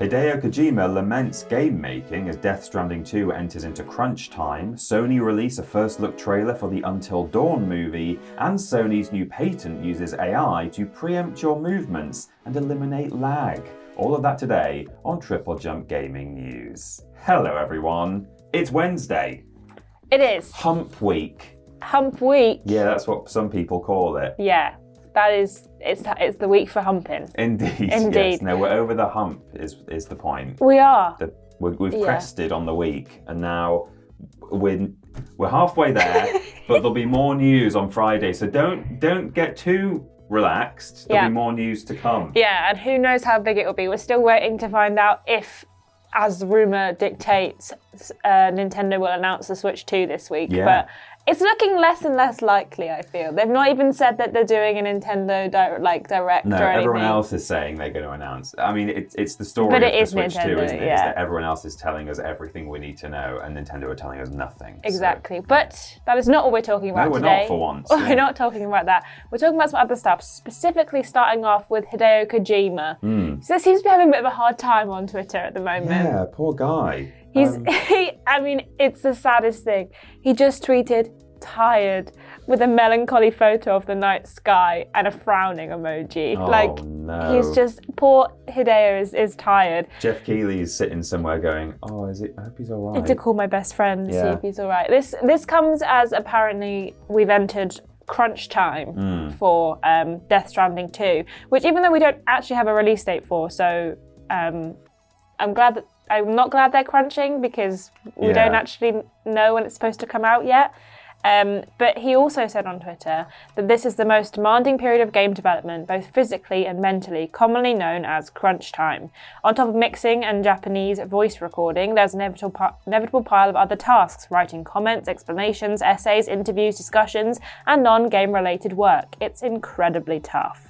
Hideo Kojima laments game making as Death Stranding 2 enters into crunch time, Sony release a first look trailer for the Until Dawn movie, and Sony's new patent uses AI to preempt your movements and eliminate lag. All of that today on TripleJump Gaming News. Hello everyone, it's Wednesday. It is. Hump week. Hump week. Yeah, that's what some people call it. Yeah. That is, it's the week for humping. Indeed. Yes. No, we're over the hump is the point. We are. We've crested on the week, and now we're halfway there. But there'll be more news on Friday, so don't get too relaxed. There'll be more news to come. Yeah, and who knows how big it will be. We're still waiting to find out if, as the rumor dictates, Nintendo will announce the Switch 2 this week. Yeah. But it's looking less and less likely, I feel. They've not even said that they're doing a Nintendo Direct or anything. No, everyone else is saying they're going to announce. I mean, it's the story but of it the is Switch Nintendo, 2, isn't it? yeah. It's that everyone else is telling us everything we need to know, and Nintendo are telling us nothing. Exactly. So. But that is not what we're talking about today. today. No, we're not for once. We're not talking about that. We're talking about some other stuff, specifically starting off with Hideo Kojima. So he seems to be having a bit of a hard time on Twitter at the moment. Yeah, poor guy. I mean, it's the saddest thing. He just tweeted, tired, with a melancholy photo of the night sky and a frowning emoji. Oh, no. He's just, poor Hideo is tired. Jeff Keighley's sitting somewhere going, I hope he's all right. I had to call my best friend to see Yeah. if he's all right. This comes as apparently we've entered crunch time for Death Stranding 2, which even though we don't actually have a release date for, so I'm not glad they're crunching because we don't actually know when it's supposed to come out yet. But he also said on Twitter that this is the most demanding period of game development, both physically and mentally, commonly known as crunch time. On top of mixing and Japanese voice recording, there's an inevitable pile of other tasks, writing comments, explanations, essays, interviews, discussions, and non-game related work. It's incredibly tough.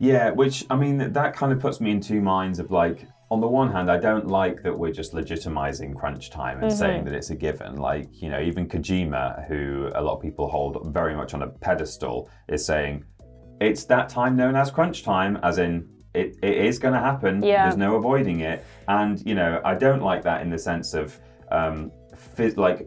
Yeah, which, I mean, that kind of puts me in two minds of like, on the one hand, I don't like that we're just legitimizing crunch time and saying that it's a given. Like, you know, even Kojima, who a lot of people hold very much on a pedestal, is saying it's that time known as crunch time, as in it is going to happen. Yeah. There's no avoiding it. And, you know, I don't like that in the sense of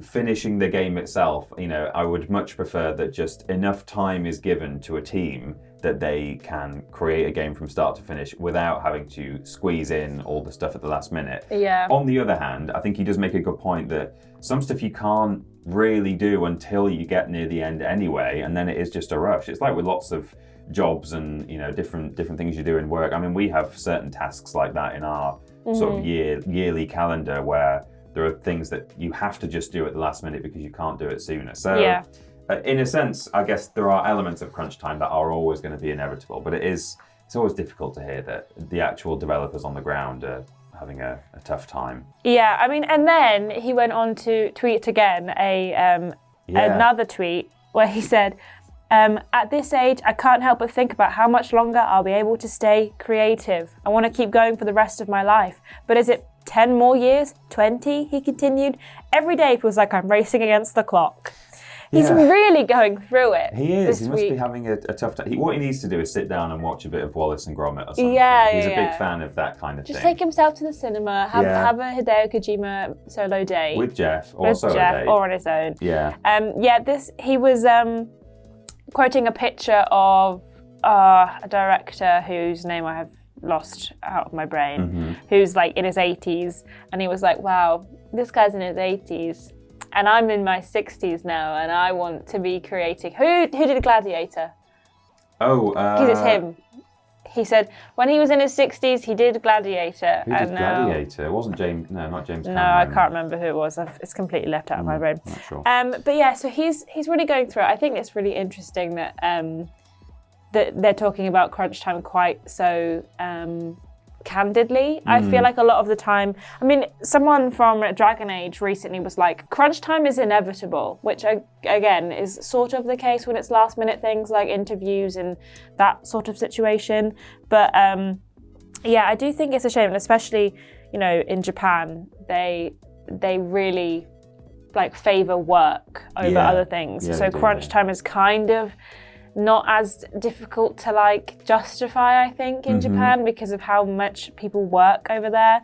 finishing the game itself. You know, I would much prefer that just enough time is given to a team that they can create a game from start to finish without having to squeeze in all the stuff at the last minute. Yeah. On the other hand, I think he does make a good point that some stuff you can't really do until you get near the end anyway, and then it is just a rush. It's like with lots of jobs and, you know, different things you do in work. I mean, we have certain tasks like that in our sort of yearly calendar where there are things that you have to just do at the last minute because you can't do it sooner. So in a sense, I guess there are elements of crunch time that are always going to be inevitable, but it's always difficult to hear that the actual developers on the ground are having a tough time. Yeah, I mean, and then he went on to tweet again another tweet where he said, at this age, I can't help but think about how much longer I'll be able to stay creative. I want to keep going for the rest of my life. But is it 10 more years? 20? He continued. Every day feels like I'm racing against the clock. He's really going through it. He is. He must week. be having a tough time. What he needs to do is sit down and watch a bit of Wallace and Gromit or something. He's a big fan of that kind of thing. Just take himself to the cinema, have a Hideo Kojima solo date. With Jeff, or solo date. Or on his own. Yeah. He was quoting a picture of a director whose name I have lost out of my brain, who's like in his 80s, and he was like, wow, this guy's in his 80s. And I'm in my 60s now, and I want to be creating. Who did Gladiator? Because it's him. He said when he was in his 60s, he did Gladiator. Who did Gladiator? It wasn't James. No, not James Cameron. No, I can't remember who it was. It's completely left out of my brain. Not sure. But yeah, so he's really going through it. I think it's really interesting that that they're talking about crunch time quite so candidly. I feel like a lot of the time, I mean, someone from Dragon Age recently was like, crunch time is inevitable, which again is sort of the case when it's last minute things like interviews and that sort of situation. But yeah, I do think it's a shame, and especially, you know, in Japan, they really like favor work over other things. So crunch time is kind of not as difficult to like justify, I think, in Japan because of how much people work over there.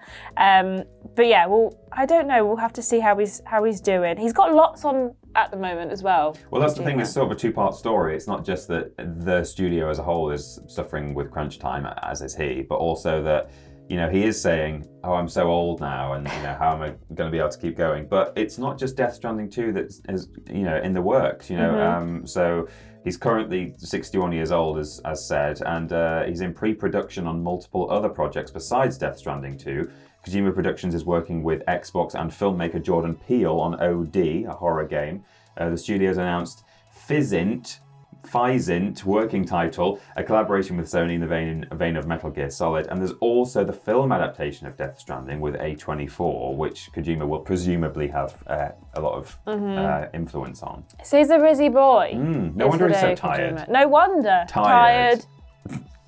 But yeah, well, I don't know. We'll have to see how he's doing. He's got lots on at the moment as well. Well, that's the thing. It's sort of a two-part story. It's not just that the studio as a whole is suffering with crunch time, as is he, but also that, you know, he is saying, "Oh, I'm so old now, and you know, how am I going to be able to keep going?" But it's not just Death Stranding 2 that is, you know, in the works. You know, so he's currently 61 years old, as said, and he's in pre-production on multiple other projects besides Death Stranding 2. Kojima Productions is working with Xbox and filmmaker Jordan Peele on OD, a horror game. The studio's announced Physint, working title, a collaboration with Sony in the vein of Metal Gear Solid. And there's also the film adaptation of Death Stranding with A24, which Kojima will presumably have a lot of influence on. So he's a busy boy. No wonder he's so tired. Kojima. No wonder. Tired.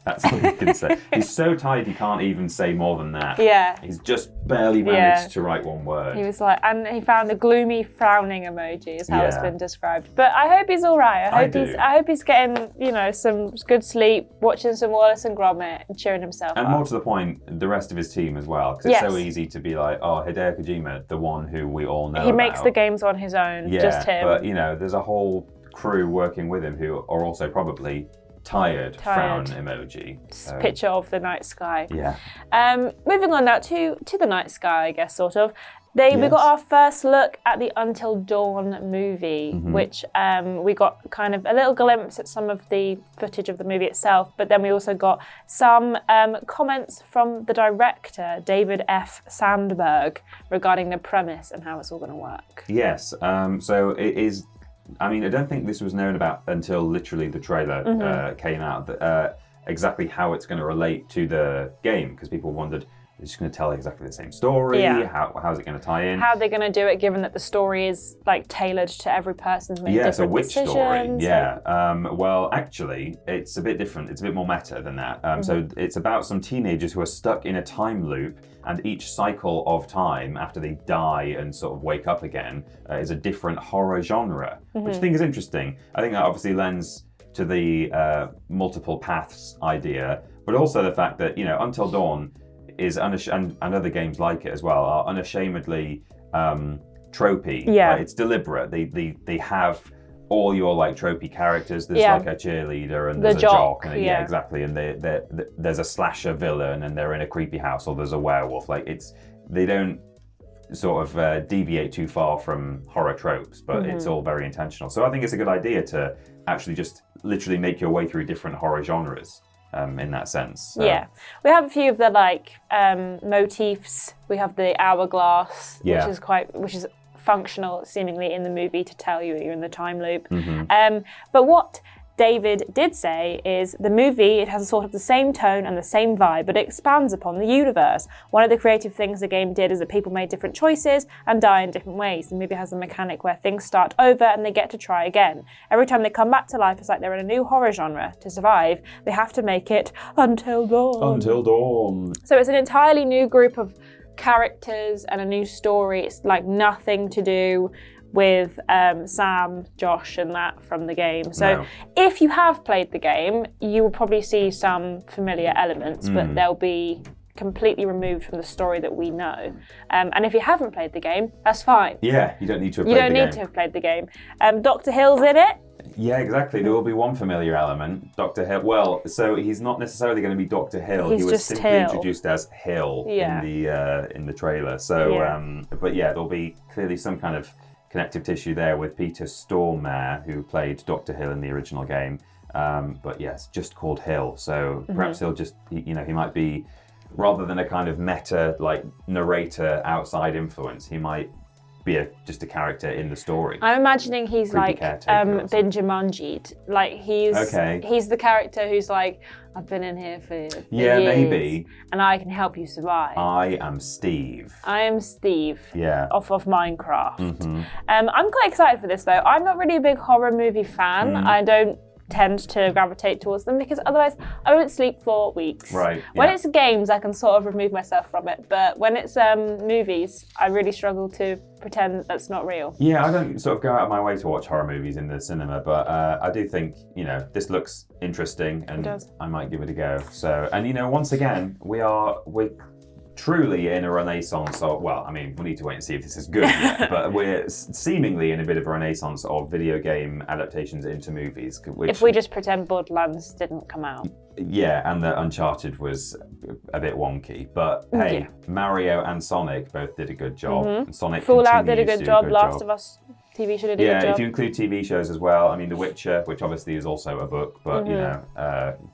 That's all you can say. He's so tired he can't even say more than that. Yeah. He's just barely managed to write one word. He was like, and he found a gloomy frowning emoji is how it's been described. But I hope he's all right. I hope he's getting, you know, some good sleep, watching some Wallace and Gromit and cheering himself up. And more to the point, the rest of his team as well. Because it's so easy to be like, oh, Hideo Kojima, the one who we all know He makes the games on his own, just him. But, you know, there's a whole crew working with him who are also probably tired frown emoji. So. Picture of the night sky. Yeah. Moving on now to the night sky, I guess, sort of. We got our first look at the Until Dawn movie, which we got kind of a little glimpse at some of the footage of the movie itself, but then we also got some comments from the director, David F. Sandberg, regarding the premise and how it's all going to work. Yes. So it is. I mean, I don't think this was known about until literally the trailer came out, exactly how it's going to relate to the game, because people wondered, is it going to tell exactly the same story? Yeah. How's it going to tie in? How are they going to do it, given that the story is like tailored to every person's made different so which decisions? Story? Yeah. Well, actually, it's a bit different. It's a bit more meta than that. So it's about some teenagers who are stuck in a time loop, and each cycle of time after they die and sort of wake up again is a different horror genre, which I think is interesting. I think that obviously lends to the multiple paths idea, but also the fact that, you know, Until Dawn is and other games like it as well are unashamedly tropey. Yeah. It's deliberate. They have all your like tropey characters. There's like a cheerleader and there's a jock. And, exactly. And there's a slasher villain and they're in a creepy house, or there's a werewolf. Like they don't sort of deviate too far from horror tropes, but it's all very intentional. So I think it's a good idea to actually just literally make your way through different horror genres. In that sense. So. Yeah. We have a few of the like motifs. We have the hourglass, which is functional seemingly in the movie to tell you you're in the time loop. But what David did say is the movie, it has a sort of the same tone and the same vibe, but it expands upon the universe. One of the creative things the game did is that people made different choices and die in different ways. The movie has a mechanic where things start over and they get to try again. Every time they come back to life, it's like they're in a new horror genre. To survive, they have to make it until dawn. Until dawn. So it's an entirely new group of characters and a new story. It's like nothing to do with Sam, Josh, and that from the game. So if you have played the game, you will probably see some familiar elements, but they'll be completely removed from the story that we know. And if you haven't played the game, that's fine. Yeah, you don't need to have played the game. You don't need to have played the game. Dr. Hill's in it. Yeah, exactly. There will be one familiar element. Dr. Hill. Well, so he's not necessarily going to be Dr. Hill. He's he was just simply Hill. introduced as Hill in the trailer. So, but yeah, there'll be clearly some kind of connective tissue there with Peter Stormare, who played Dr. Hill in the original game. But yes, just called Hill. So perhaps he'll just, he might be, rather than a kind of meta like narrator outside influence, he might be just a character in the story. I'm imagining he's like Benjaminjit. Like he's the character who's like, I've been in here for years, maybe, and I can help you survive. I am Steve. Yeah. Off of Minecraft. I'm quite excited for this though. I'm not really a big horror movie fan. I don't tend to gravitate towards them because otherwise I won't sleep for weeks. Right. When it's games, I can sort of remove myself from it, but when it's movies, I really struggle to pretend that's not real. Yeah, I don't sort of go out of my way to watch horror movies in the cinema, but I do think, this looks interesting and I might give it a go. So, and once again, we're truly in a renaissance of, well, I mean, we need to wait and see if this is good yet, but we're seemingly in a bit of a renaissance of video game adaptations into movies. If we just pretend Borderlands didn't come out. Yeah, and that Uncharted was a bit wonky, but hey, Mario and Sonic both did a good job. Mm-hmm. Sonic Fallout did a good job, Last of Us TV show did a good job. Yeah, if you include TV shows as well, I mean, The Witcher, which obviously is also a book, but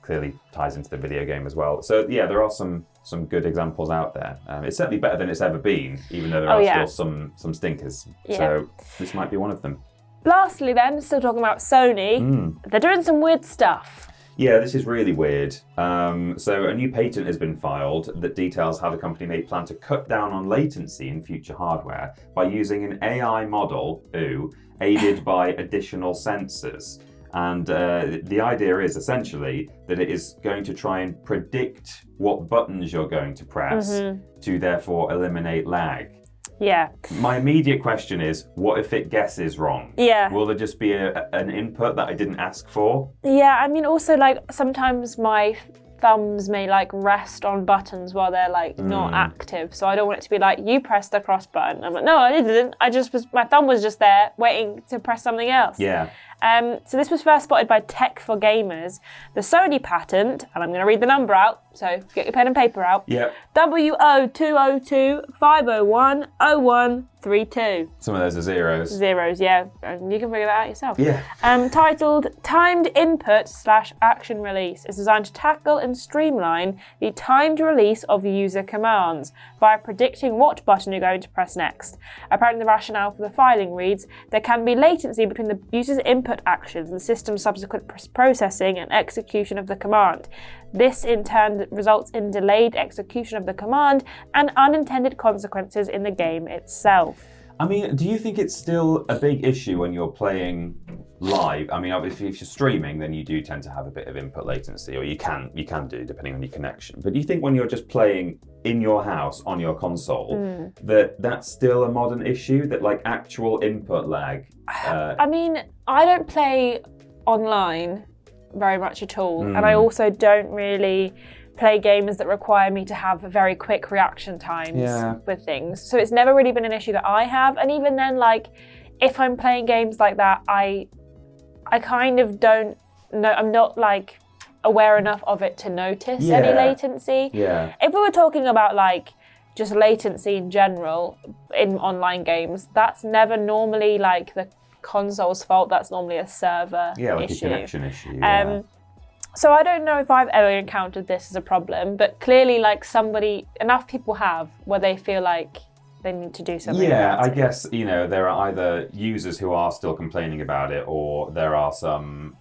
clearly ties into the video game as well. So yeah, there are some good examples out there. It's certainly better than it's ever been, even though there are still some stinkers. Yeah. So this might be one of them. Lastly then, still talking about Sony, they're doing some weird stuff. Yeah, this is really weird. So a new patent has been filed that details how the company may plan to cut down on latency in future hardware by using an AI model, aided by additional sensors. And the idea is essentially that it is going to try and predict what buttons you're going to press to therefore eliminate lag. Yeah. My immediate question is, what if it guesses wrong? Yeah. Will there just be an input that I didn't ask for? Yeah, I mean, also, sometimes my thumbs may, rest on buttons while they're, not active. So I don't want it to be you pressed the cross button. I'm like, no, I didn't. My thumb was just there waiting to press something else. Yeah. So this was first spotted by Tech for Gamers. The Sony patent, and I'm going to read the number out, so get your pen and paper out. Yep. W0202-501-0132. Some of those are zeros. Zeros, yeah. And you can figure that out yourself. Yeah. Titled Timed Input/Action Release is designed to tackle and streamline the timed release of user commands by predicting what button you're going to press next. Apparently the rationale for the filing reads, there can be latency between the user's input actions and the system's subsequent processing and execution of the command. This in turn results in delayed execution of the command and unintended consequences in the game itself. I mean, do you think it's still a big issue when you're playing live? I mean, obviously, if you're streaming, then you do tend to have a bit of input latency, or you can do, depending on your connection. But do you think when you're just playing in your house on your console, that's still a modern issue, that actual input lag? I mean, I don't play online very much at all, and I also don't really play games that require me to have very quick reaction times with things. So it's never really been an issue that I have. And even then, if I'm playing games like that, I kind of don't know, I'm not aware enough of it to notice any latency. Yeah. If we were talking about just latency in general in online games, that's never normally the console's fault. That's normally a server issue. A connection issue. Yeah. So I don't know if I've ever encountered this as a problem, but clearly enough people have where they feel they need to do something about it. I guess, there are either users who are still complaining about it, or there are some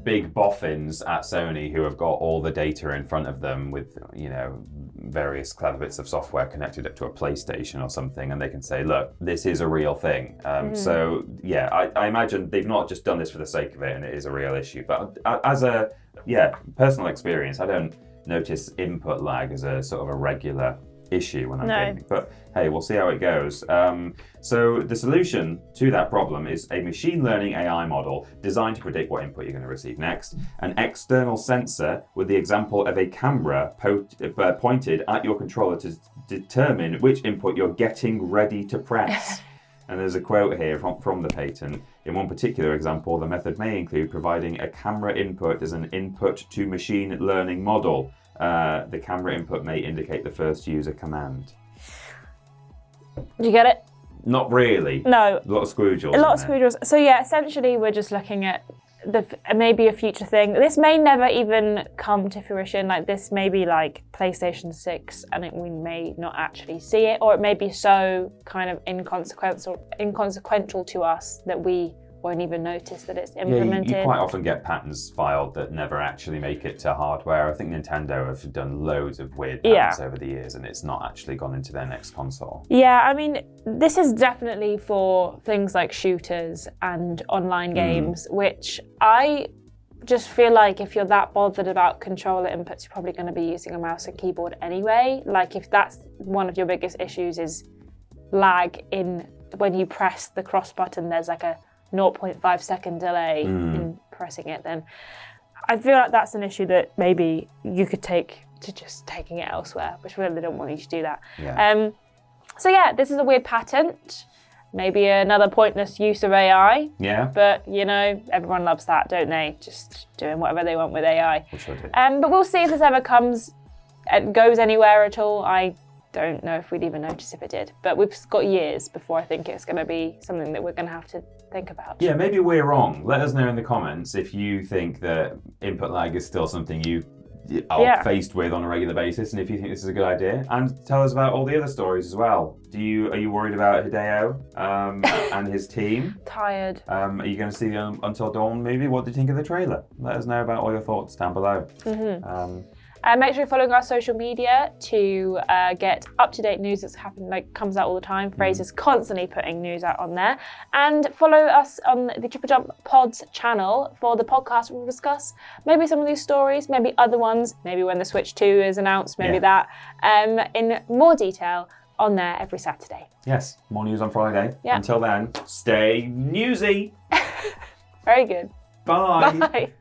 big boffins at Sony who have got all the data in front of them with, various clever bits of software connected up to a PlayStation or something, and they can say, look, this is a real thing. So, I imagine they've not just done this for the sake of it, and it is a real issue. But as a personal experience, I don't notice input lag as a sort of a regular issue when I'm gaming. But hey, we'll see how it goes. So the solution to that problem is a machine learning AI model designed to predict what input you're going to receive next, an external sensor with the example of a camera pointed at your controller to determine which input you're getting ready to press. And there's a quote here from the patent. In one particular example, the method may include providing a camera input as an input to machine learning model. The camera input may indicate the first user command. Do you get it? Not really. No. A lot of screwjaws. A lot of screwjaws. So essentially we're just looking at maybe a future thing. This may never even come to fruition. This may be PlayStation 6 and we may not actually see it, or it may be so kind of inconsequential to us that we won't even notice that it's implemented. You quite often get patents filed that never actually make it to hardware. I think Nintendo have done loads of weird patents over the years, and it's not actually gone into their next console. Yeah, I mean, this is definitely for things like shooters and online games, which I just feel like if you're that bothered about controller inputs, you're probably going to be using a mouse and keyboard anyway. Like if that's one of your biggest issues is lag in when you press the cross button, there's like a 0.5 second delay in pressing it, then I feel like that's an issue that maybe you could take to just taking it elsewhere, which we really don't want you to do that. Yeah. So yeah, this is a weird patent. Maybe another pointless use of AI. Yeah. But, you know, everyone loves that, don't they? Just doing whatever they want with AI. Which I do. But we'll see if this ever goes anywhere at all. I don't know if we'd even notice if it did. But we've got years before I think it's going to be something that we're going to have to think about. Yeah, maybe we're wrong. Let us know in the comments if you think that input lag is still something you are faced with on a regular basis, and if you think this is a good idea. And tell us about all the other stories as well. Are you worried about Hideo and his team? Tired. Are you going to see the Until Dawn movie? What do you think of the trailer? Let us know about all your thoughts down below. Make sure you're following our social media to get up-to-date news that's comes out all the time. Fraser's constantly putting news out on there. And follow us on the TripleJump Pods channel for the podcast. We'll discuss maybe some of these stories, maybe other ones, maybe when the Switch 2 is announced, maybe that, in more detail on there every Saturday. Yes, more news on Friday. Yeah. Until then, stay newsy. Very good. Bye. Bye.